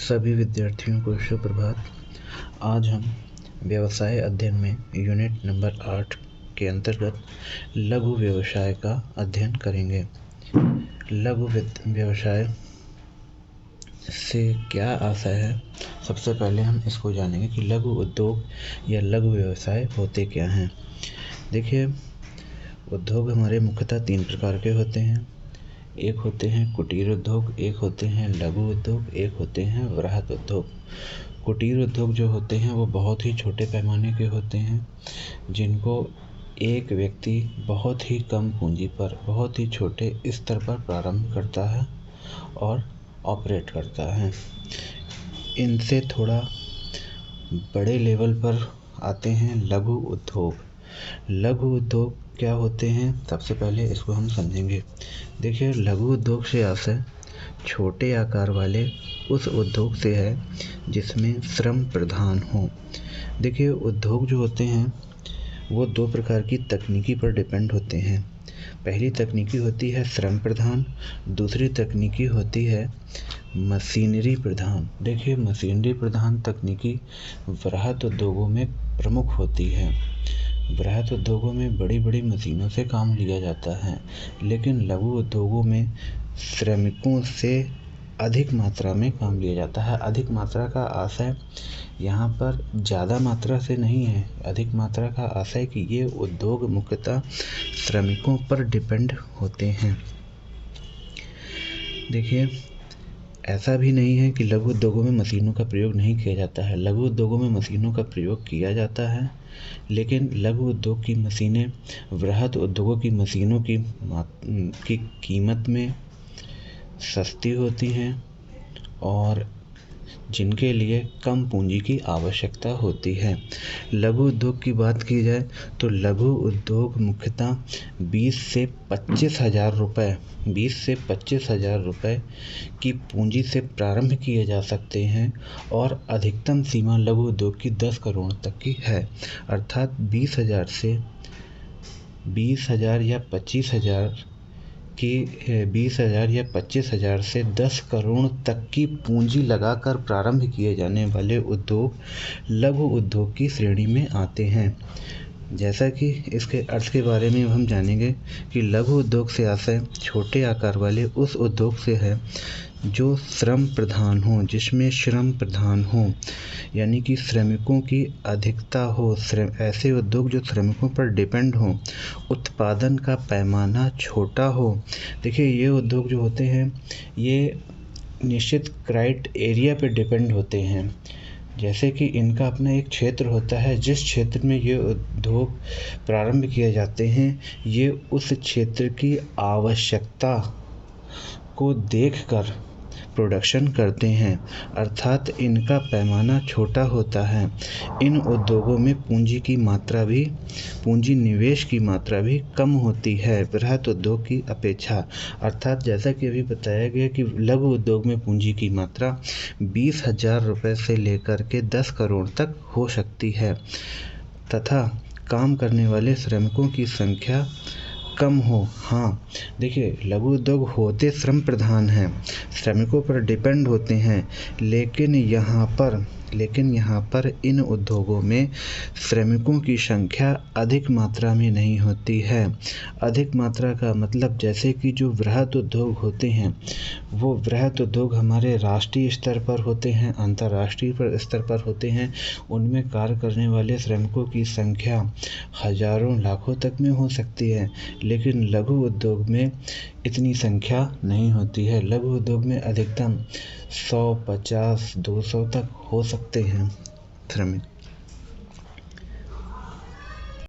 सभी विद्यार्थियों को सुप्रभात। आज हम व्यवसाय अध्ययन में यूनिट नंबर 8 के अंतर्गत लघु व्यवसाय का अध्ययन करेंगे। लघु व्यवसाय से क्या आशय है, सबसे पहले हम इसको जानेंगे कि लघु उद्योग या लघु व्यवसाय होते क्या हैं। देखिए, उद्योग हमारे मुख्यतः 3 प्रकार के होते हैं। एक होते हैं कुटीर उद्योग, एक होते हैं लघु उद्योग, एक होते हैं वृहत उद्योग। कुटीर उद्योग जो होते हैं वो बहुत ही छोटे पैमाने के होते हैं, जिनको एक व्यक्ति बहुत ही कम पूंजी पर बहुत ही छोटे स्तर पर प्रारंभ करता है और ऑपरेट करता है। इनसे थोड़ा बड़े लेवल पर आते हैं लघु उद्योग। लघु उद्योग क्या होते हैं, सबसे पहले इसको हम समझेंगे। देखिए, लघु उद्योग से आशय छोटे आकार वाले उस उद्योग से है जिसमें श्रम प्रधान हो। देखिए, उद्योग जो होते हैं वो 2 प्रकार की तकनीकी पर डिपेंड होते हैं। पहली तकनीकी होती है श्रम प्रधान, दूसरी तकनीकी होती है मशीनरी प्रधान। देखिए, मशीनरी प्रधान तकनीकी वृहत उद्योगों में प्रमुख होती है। वृहत उद्योगों में बड़ी बड़ी मशीनों से काम लिया जाता है, लेकिन लघु उद्योगों में श्रमिकों से अधिक मात्रा में काम लिया जाता है। अधिक मात्रा का आशय यहाँ पर ज़्यादा मात्रा से नहीं है। अधिक मात्रा का आशय कि ये उद्योग मुख्यतः श्रमिकों पर डिपेंड होते हैं। देखिए, ऐसा भी नहीं है कि लघु उद्योगों में मशीनों का प्रयोग नहीं किया जाता है। लघु उद्योगों में मशीनों का प्रयोग किया जाता है, लेकिन लघु उद्योग की मशीनें वृहत उद्योगों की मशीनों की कीमत में सस्ती होती हैं और जिनके लिए कम पूंजी की आवश्यकता होती है। लघु उद्योग की बात की जाए तो लघु उद्योग मुख्यतः 20 से 25 हज़ार रुपये की पूंजी से प्रारंभ किए जा सकते हैं और अधिकतम सीमा लघु उद्योग की 10 करोड़ तक की है। अर्थात 20,000 या 25,000 से 10 करोड़ तक की पूंजी लगाकर प्रारंभ किए जाने वाले उद्योग लघु उद्योग की श्रेणी में आते हैं। जैसा कि इसके अर्थ के बारे में हम जानेंगे कि लघु उद्योग से आशय छोटे आकार वाले उस उद्योग से है जो श्रम प्रधान हो, जिसमें श्रम प्रधान हो, यानी कि श्रमिकों की अधिकता हो। ऐसे उद्योग जो श्रमिकों पर डिपेंड हो, उत्पादन का पैमाना छोटा हो। देखिए, ये उद्योग जो होते हैं ये निश्चित क्राइटेरिया पे डिपेंड होते हैं। जैसे कि इनका अपना एक क्षेत्र होता है, जिस क्षेत्र में ये उद्योग प्रारंभ किए जाते हैं, ये उस क्षेत्र की आवश्यकता को देखकर प्रोडक्शन करते हैं, अर्थात इनका पैमाना छोटा होता है। इन उद्योगों में पूंजी निवेश की मात्रा भी कम होती है वृहत उद्योग की अपेक्षा। अर्थात जैसा कि अभी बताया गया कि लघु उद्योग में पूंजी की मात्रा 20,000 रुपये से लेकर के 10 करोड़ तक हो सकती है तथा काम करने वाले श्रमिकों की संख्या कम हो। हाँ, देखिए, लघु उद्योग होते श्रम प्रधान हैं, श्रमिकों पर डिपेंड होते हैं, लेकिन यहाँ पर इन उद्योगों में श्रमिकों की संख्या अधिक मात्रा में नहीं होती है। अधिक मात्रा का मतलब जैसे कि जो वृहत उद्योग होते हैं वो वृहत उद्योग हमारे राष्ट्रीय स्तर पर होते हैं, अंतर्राष्ट्रीय स्तर पर होते हैं। उनमें कार्य करने वाले श्रमिकों की संख्या हजारों लाखों तक में हो सकती है, लेकिन लघु उद्योग में इतनी संख्या नहीं होती है। लघु उद्योग में अधिकतम 100, 50, 200 तक हो सकते हैं श्रमिक।